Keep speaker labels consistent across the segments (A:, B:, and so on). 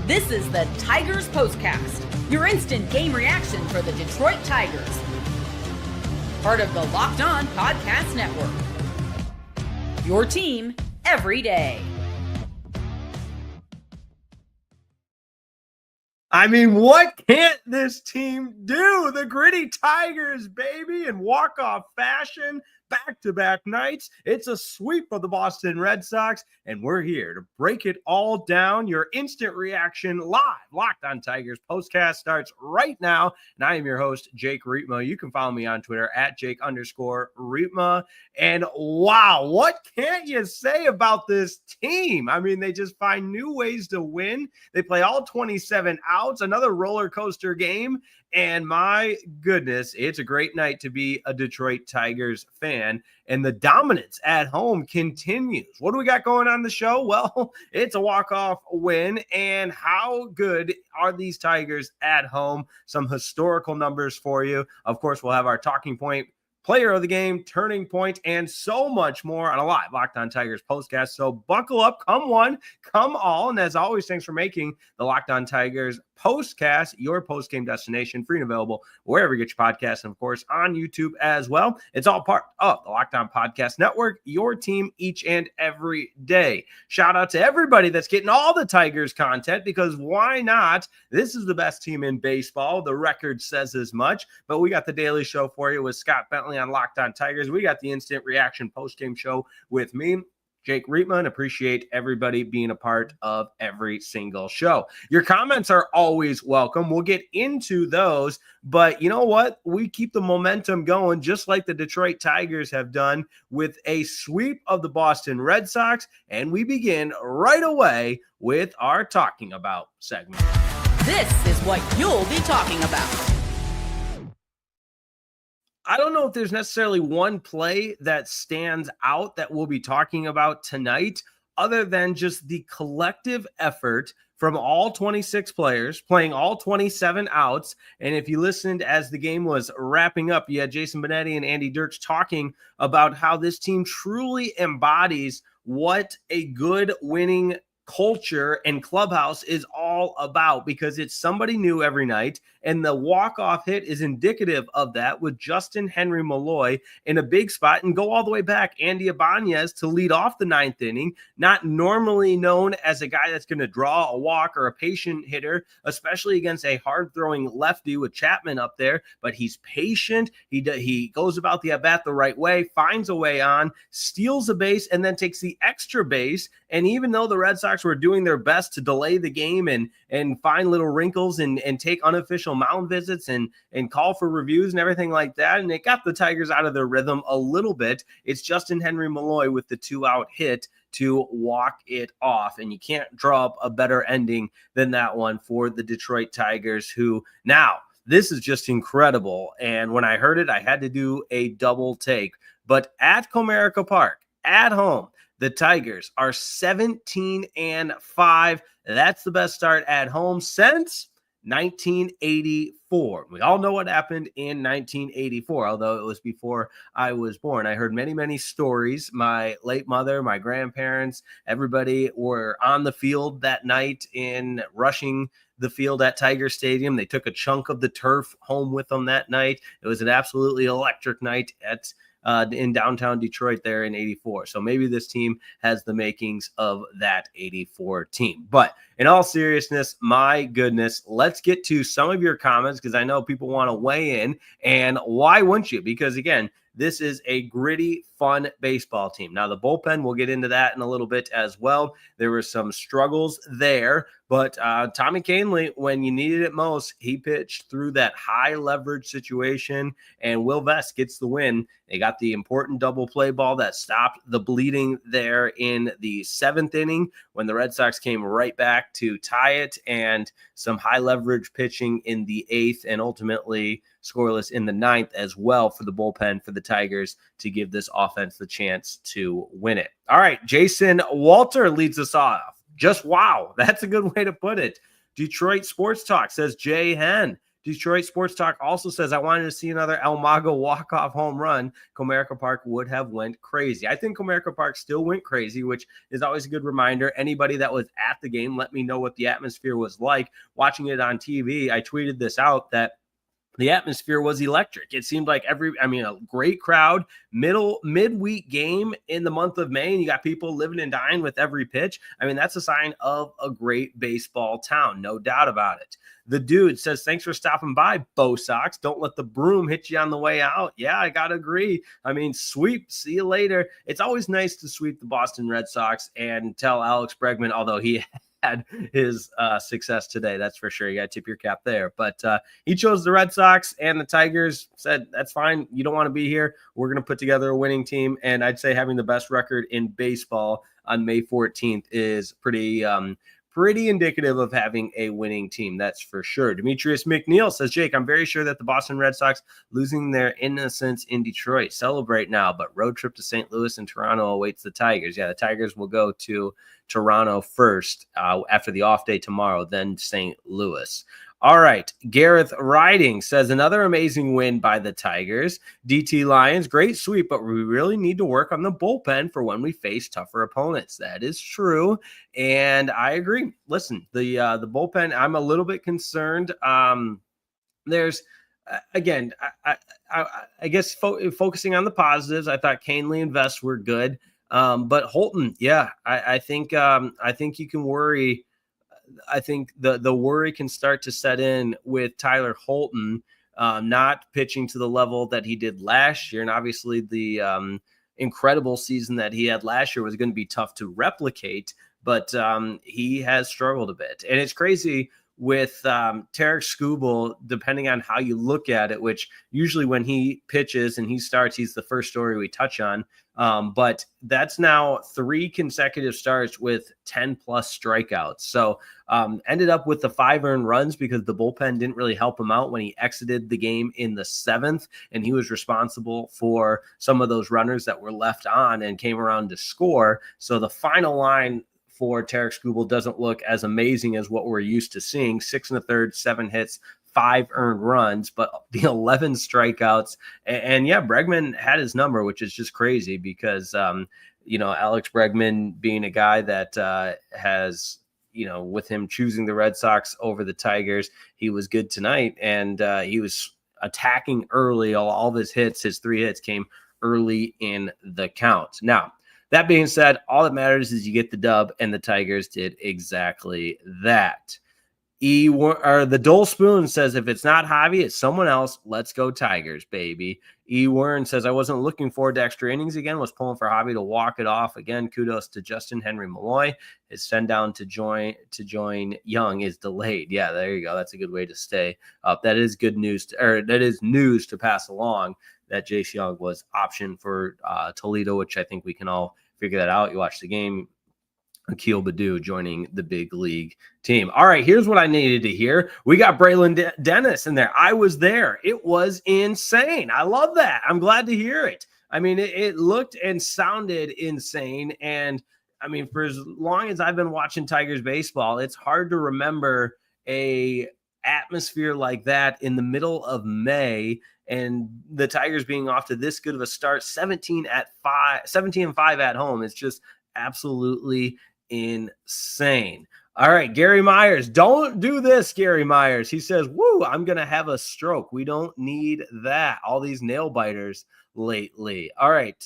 A: This is the Tigers Postcast, your instant game reaction for the Detroit Tigers. Part of the Locked On Podcast Network. Your team every day.
B: I mean, what can't this team do? The gritty Tigers, baby, in walk-off fashion, back-to-back nights. It's a sweep of the Boston Red Sox, and we're here to break it all down. Your instant reaction live. Locked On Tigers postcast starts right now, and I am your host, Jake Riepma. You can follow me on Twitter at Jake_Riepma. And wow, what can't you say about this team? I mean, they just find new ways to win. They play all 27 outs, another roller coaster game. And my goodness, it's a great night to be a Detroit Tigers fan. And the dominance at home continues. What do we got going on the show? Well, it's a walk-off win. And how good are these Tigers at home? Some historical numbers for you. Of course, we'll have our talking point, player of the game, turning point, and so much more on a live Locked On Tigers postcast. So buckle up, come one, come all. And as always, thanks for making the Locked On Tigers postcast your post-game destination, free and available wherever you get your podcasts, and of course on YouTube as well. It's all part of the Locked On Podcast Network, your team each and every day. Shout out to everybody that's getting all the Tigers content, because why not? This is the best team in baseball. The record says as much, but we got the daily show for you with Scott Bentley on Locked On Tigers. We got the instant reaction post-game show with me, Jake Riepma. Appreciate everybody being a part of every single show. Your comments are always welcome. We'll get into those, but you know what? We keep the momentum going just like the Detroit Tigers have done with a sweep of the Boston Red Sox, and we begin right away with our Talking About segment.
A: This is what you'll be talking about.
B: I don't know if there's necessarily one play that stands out that we'll be talking about tonight, other than just the collective effort from all 26 players playing all 27 outs. And if you listened as the game was wrapping up, you had Jason Benetti and Andy Dirks talking about how this team truly embodies what a good winning culture and clubhouse is all about, because it's somebody new every night. And the walk-off hit is indicative of that, with Justyn Henry-Malloy in a big spot, and go all the way back, Andy Ibanez to lead off the ninth inning, not normally known as a guy that's going to draw a walk or a patient hitter, especially against a hard-throwing lefty with Chapman up there, but he's patient. He goes about the at-bat the right way, finds a way on, steals a base, and then takes the extra base. And even though the Red Sox were doing their best to delay the game and find little wrinkles and take unofficial mound visits and call for reviews and everything like that, and it got the Tigers out of their rhythm a little bit, it's Justyn Henry-Malloy with the 2-out hit to walk it off. And you can't draw up a better ending than that one for the Detroit Tigers, who now, this is just incredible. And when I heard it, I had to do a double take. But at Comerica Park, at home, the Tigers are 17-5. That's the best start at home since 1984. We all know what happened in 1984, although it was before I was born. I heard many, many stories. My late mother, my grandparents, everybody were on the field that night in rushing the field at Tiger Stadium. They took a chunk of the turf home with them that night. It was an absolutely electric night in downtown Detroit there in 84. So maybe this team has the makings of that 84 team. But in all seriousness, my goodness, let's get to some of your comments, because I know people want to weigh in. And why wouldn't you? Because again, this is a gritty, fun baseball team. Now, the bullpen, we'll get into that in a little bit as well. There were some struggles there, but Tommy Kahnle, when you needed it most, he pitched through that high leverage situation, and Will Vest gets the win. They got the important double play ball that stopped the bleeding there in the 7th inning, when the Red Sox came right back to tie it, and some high leverage pitching in the 8th, and ultimately scoreless in the 9th as well for the bullpen for the Tigers to give this offense the chance to win it. All right, Jason Walter leads us off. Just wow. That's a good way to put it. Detroit Sports Talk says, Jay Hen, Detroit Sports Talk also says, I wanted to see another El Mago walk-off home run. Comerica Park would have went crazy. I think Comerica Park still went crazy, which is always a good reminder. Anybody that was at the game, let me know what the atmosphere was like. Watching it on TV, I tweeted this out that the atmosphere was electric. It seemed like a great crowd, midweek game in the month of May, and you got people living and dying with every pitch. I mean, that's a sign of a great baseball town, no doubt about it. The dude says, thanks for stopping by, Bo Sox. Don't let the broom hit you on the way out. Yeah, I got to agree. I mean, sweep, see you later. It's always nice to sweep the Boston Red Sox and tell Alex Bregman, although he had his success today, that's for sure. You got to tip your cap there. But he chose the Red Sox, and the Tigers said, that's fine. You don't want to be here. We're going to put together a winning team. And I'd say having the best record in baseball on May 14th is pretty indicative of having a winning team. That's for sure. Demetrius McNeil says, Jake, I'm very sure that the Boston Red Sox losing their innocence in Detroit. Celebrate now, but road trip to St. Louis and Toronto awaits the Tigers. Yeah, the Tigers will go to Toronto first after the off day tomorrow, then St. Louis. All right. Gareth Riding says, another amazing win by the Tigers. DT Lions, great sweep, but we really need to work on the bullpen for when we face tougher opponents. That is true. And I agree. Listen, the bullpen, I'm a little bit concerned. There's, again, I guess focusing on the positives, I thought Kahnle and Vest were good. But Holton, yeah, I think you can worry. I think the worry can start to set in with Tyler Holton not pitching to the level that he did last year. And obviously the incredible season that he had last year was going to be tough to replicate, but he has struggled a bit. And it's crazy with Tarik Skubal, depending on how you look at it, which usually when he pitches and he starts, he's the first story we touch on. But that's now 3 consecutive starts with 10 plus strikeouts. So ended up with the 5 earned runs because the bullpen didn't really help him out when he exited the game in the 7th. And he was responsible for some of those runners that were left on and came around to score. So the final line for Tarik Skubal doesn't look as amazing as what we're used to seeing. 6 1/3, 7 hits, 5 earned runs, but the 11 strikeouts. And yeah, Bregman had his number, which is just crazy because, Alex Bregman being a guy that has, with him choosing the Red Sox over the Tigers, he was good tonight. And he was attacking early. All of his hits, his 3 hits came early in the count. Now, that being said, all that matters is you get the dub, and the Tigers did exactly that. The Dole Spoon says, if it's not Javi, it's someone else. Let's go Tigers, baby. E. Warren says, I wasn't looking forward to extra innings again. Was pulling for Javi to walk it off. Again, kudos to Justyn Henry-Malloy. His send down to join Young is delayed. Yeah, there you go. That's a good way to stay up. That is good news, that is news to pass along, that Jace Young was optioned for Toledo, which I think we can all figure that out. You watch the game. Akil Baddoo joining the big league team. All right, here's what I needed to hear. We got Braylon Dennis in there. I was there. It was insane. I love that. I'm glad to hear it. I mean, it looked and sounded insane. And I mean, for as long as I've been watching Tigers baseball, it's hard to remember a atmosphere like that in the middle of May, and the Tigers being off to this good of a start, 17-5 at home. It's just absolutely insane. All right, Gary Myers. Don't do this, Gary Myers. He says, woo, I'm going to have a stroke. We don't need that. All these nail biters lately. All right.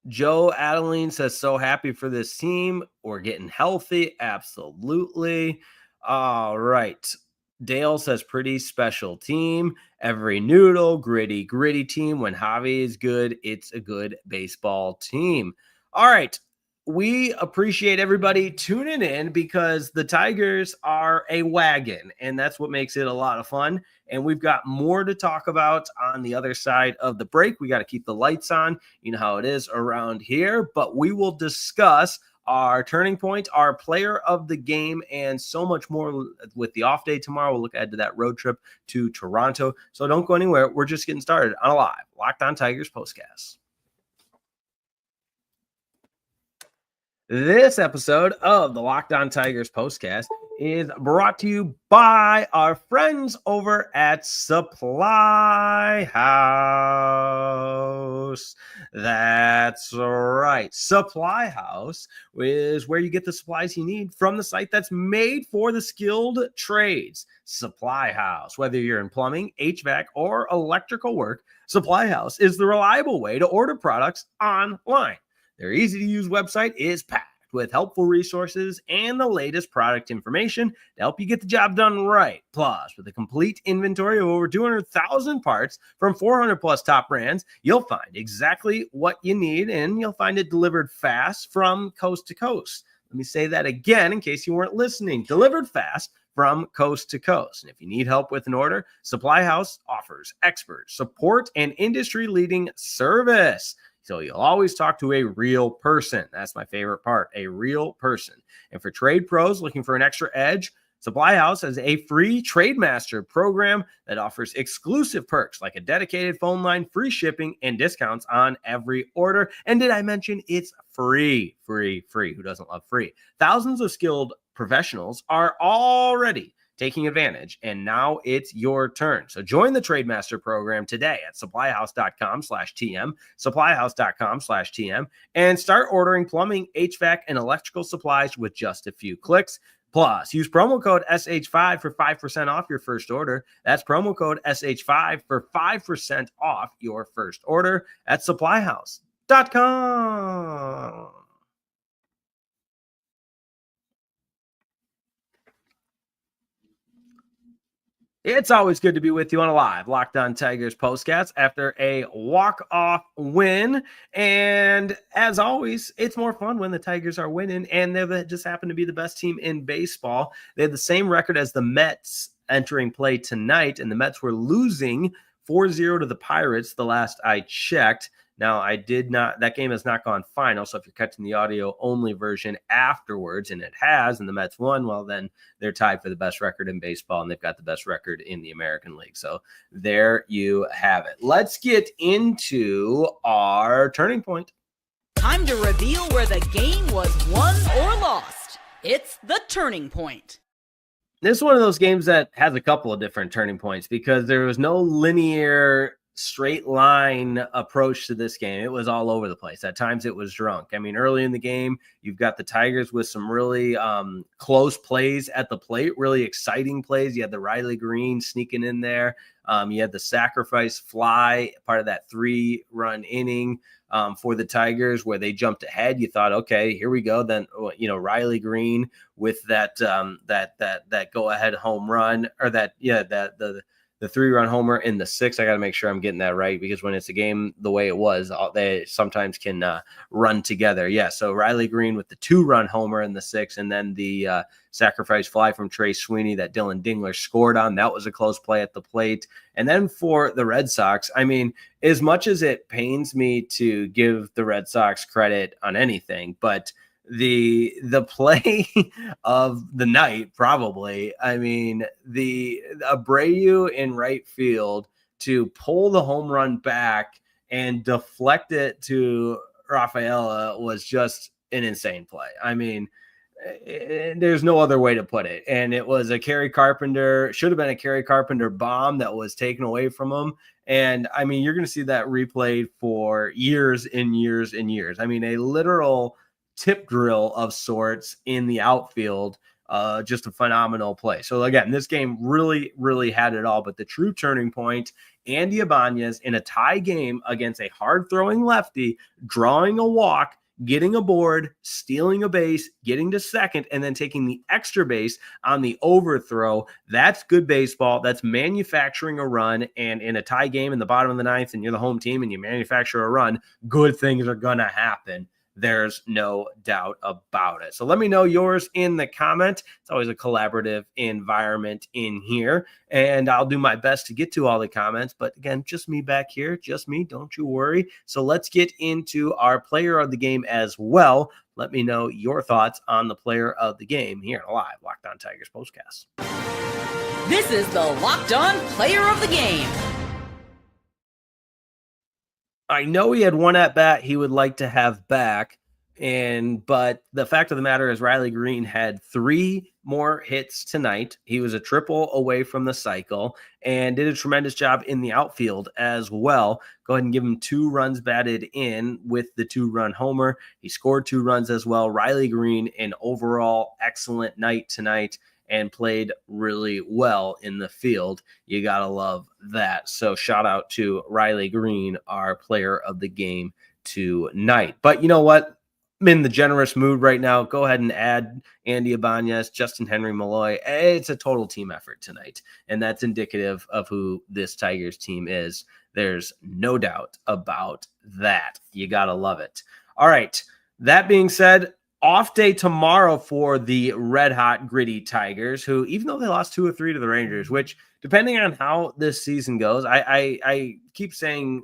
B: Joe Adeline says, so happy for this team. We're getting healthy. Absolutely. All right. Dale says, pretty special team. Every noodle, gritty team. When Javi is good, it's a good baseball team. All right. We appreciate everybody tuning in because the Tigers are a wagon, and that's what makes it a lot of fun. And we've got more to talk about on the other side of the break. We got to keep the lights on. You know how it is around here, but we will discuss our turning point, our player of the game, and so much more with the off day tomorrow. We'll look ahead to that road trip to Toronto. So don't go anywhere. We're just getting started on a live Locked On Tigers postcast. This episode of the Locked On Tigers postcast is brought to you by our friends over at Supply House. That's right. Supply House is where you get the supplies you need from the site that's made for the skilled trades. Supply House. Whether you're in plumbing, HVAC, or electrical work, Supply House is the reliable way to order products online. Their easy-to-use website is packed with helpful resources and the latest product information to help you get the job done right. Plus, with a complete inventory of over 200,000 parts from 400 plus top brands, you'll find exactly what you need, and you'll find it delivered fast from coast to coast. Let me say that again in case you weren't listening. Delivered fast from coast to coast. And if you need help with an order, Supply House offers expert support and industry-leading service. So you'll always talk to a real person. That's my favorite part, a real person. And for trade pros looking for an extra edge, Supply House has a free Trade Master program that offers exclusive perks like a dedicated phone line, free shipping, and discounts on every order. And did I mention it's free? Free. Who doesn't love free? Thousands of skilled professionals are already taking advantage, and now it's your turn. So join the Trade Master program today at supplyhouse.com/TM, supplyhouse.com/TM, and start ordering plumbing, HVAC, and electrical supplies with just a few clicks. Plus, use promo code SH5 for 5% off your first order. That's promo code SH5 for 5% off your first order at supplyhouse.com. It's always good to be with you on a live Locked On Tigers postcast after a walk-off win. And as always, it's more fun when the Tigers are winning, and they just happen to be the best team in baseball. They have the same record as the Mets entering play tonight, and the Mets were losing 4-0 to the Pirates the last I checked. Now, that game has not gone final, so if you're catching the audio-only version afterwards, and it has, and the Mets won, well, then they're tied for the best record in baseball, and they've got the best record in the American League. So there you have it. Let's get into our turning point.
A: Time to reveal where the game was won or lost. It's the turning point.
B: This is one of those games that has a couple of different turning points because there was no linear straight line approach to this game. It was all over the place. At times it was drunk. I mean, early in the game, you've got the Tigers with some really close plays at the plate, really exciting plays. You had the Riley Greene sneaking in there. You had the sacrifice fly, part of that 3-run inning for the Tigers where they jumped ahead. You thought, okay, here we go. Then, Riley Greene with that go ahead home run, or the 3-run homer in the 6th. I got to make sure I'm getting that right because when it's a game the way it was, they sometimes can run together. Yeah, so Riley Greene with the 2-run homer in the 6th, and then the sacrifice fly from Trey Sweeney that Dylan Dingler scored on. That was a close play at the plate. And then for the Red Sox, I mean, as much as it pains me to give the Red Sox credit on anything, but the play of the night, probably. I mean, the Abreu in right field to pull the home run back and deflect it to Rafaela was just an insane play. I mean, there's no other way to put it. And it was should have been a Kerry Carpenter bomb that was taken away from him. And I mean, you're going to see that replayed for years and years and years. I mean, a literal tip drill of sorts in the outfield, just a phenomenal play. So again, this game really, really had it all, but the true turning point, Andy Ibanez in a tie game against a hard throwing lefty, drawing a walk, getting a board, stealing a base, getting to second, and then taking the extra base on the overthrow. That's good baseball. That's manufacturing a run. And in a tie game in the bottom of the 9th, and you're the home team and you manufacture a run, good things are going to happen. There's no doubt about it. So let me know yours in the comment. It's always a collaborative environment in here, and I'll do my best to get to all the comments. But again, just me back here, just me. Don't you worry. So let's get into our player of the game as well. Let me know your thoughts on the player of the game here in a live Locked On Tigers postcast.
A: This is the Locked On Player of the Game.
B: I know he had one at bat he would like to have back, but the fact of the matter is Riley Greene had 3 more hits tonight. He was a triple away from the cycle and did a tremendous job in the outfield as well. Go ahead and give him 2 runs batted in with the 2-run homer. He scored 2 runs as well. Riley Greene, an overall excellent night tonight and played really well in the field. You got to love that. So shout out to Riley Greene, our player of the game tonight. But you know what? I'm in the generous mood right now. Go ahead and add Andy Ibanez, Justyn Henry-Malloy. It's a total team effort tonight, and that's indicative of who this Tigers team is. There's no doubt about that. You got to love it. All right. That being said, off day tomorrow for the red-hot, gritty Tigers, who, even though they lost 2 or 3 to the Rangers, which, depending on how this season goes, I keep saying,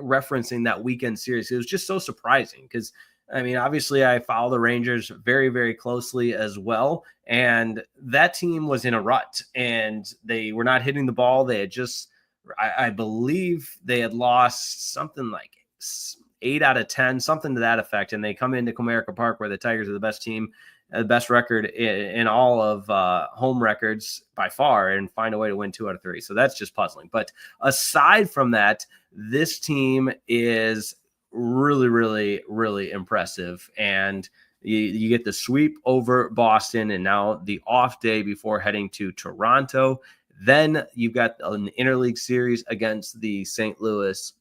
B: referencing that weekend series, it was just so surprising because, I mean, obviously I follow the Rangers very, very closely as well. And that team was in a rut and they were not hitting the ball. They had just, I believe they had lost something like 8 out of 10, something to that effect. And they come into Comerica Park where the Tigers are the best team, the best record in all of home records by far, and find a way to win 2 out of 3. So that's just puzzling. But aside from that, this team is really, really, really impressive. And you get the sweep over Boston and now the off day before heading to Toronto. Then you've got an interleague series against the St. Louis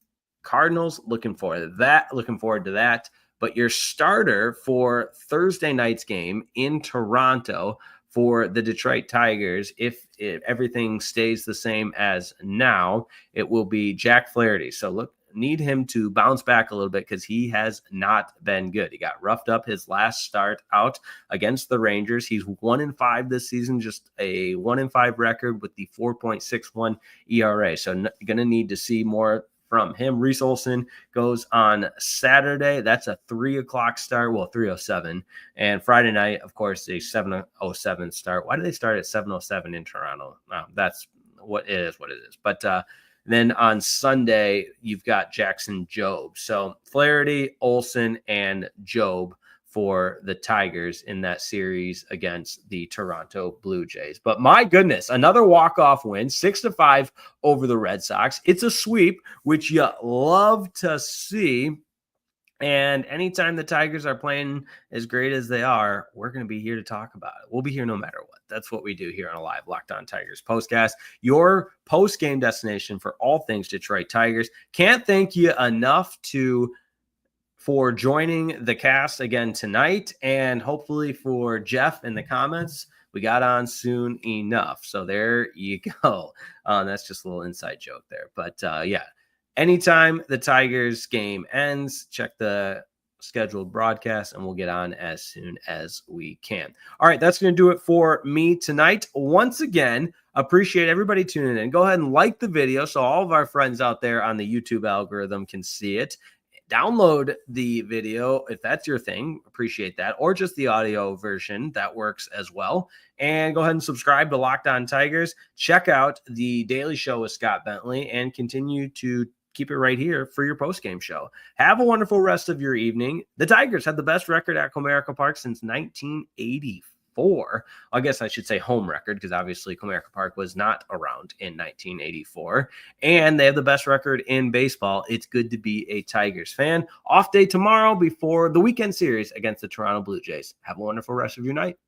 B: Cardinals. Looking forward to that. But your starter for Thursday night's game in Toronto for the Detroit Tigers, if everything stays the same as now, it will be Jack Flaherty. So need him to bounce back a little bit because he has not been good. He got roughed up his last start out against the Rangers. He's 1-5 this season, just a 1-5 record with the 4.61 ERA. So going to need to see more from him. Reese Olson goes on Saturday. That's a 3:00 start. Well, 3:07. And Friday night, of course, a 7:07 start. Why do they start at 7:07 in Toronto? That's what it is. But then on Sunday, you've got Jackson Jobe. So Flaherty, Olson, and Jobe for the Tigers in that series against the Toronto Blue Jays. But my goodness, another walk-off win, 6-5 over the Red Sox. It's a sweep, which you love to see. And anytime the Tigers are playing as great as they are, we're going to be here to talk about it. We'll be here no matter what. That's what we do here on a live Locked On Tigers postcast, your post-game destination for all things Detroit Tigers. Can't thank you enough for joining the cast again tonight, and hopefully for Jeff in the comments. We got on soon enough. So there you go. That's just a little inside joke there. But yeah, anytime the Tigers game ends, check the scheduled broadcast and we'll get on as soon as we can. All right, that's going to do it for me tonight. Once again, appreciate everybody tuning in. Go ahead and like the video so all of our friends out there on the YouTube algorithm can see it. Download the video if that's your thing. Appreciate that. Or just the audio version. That works as well. And go ahead and subscribe to Locked On Tigers. Check out the Daily Show with Scott Bentley and continue to keep it right here for your post-game show. Have a wonderful rest of your evening. The Tigers had the best record at Comerica Park since 1984. I guess I should say home record because obviously Comerica Park was not around in 1984. And they have the best record in baseball. It's good to be a Tigers fan. Off day tomorrow before the weekend series against the Toronto Blue Jays. Have a wonderful rest of your night.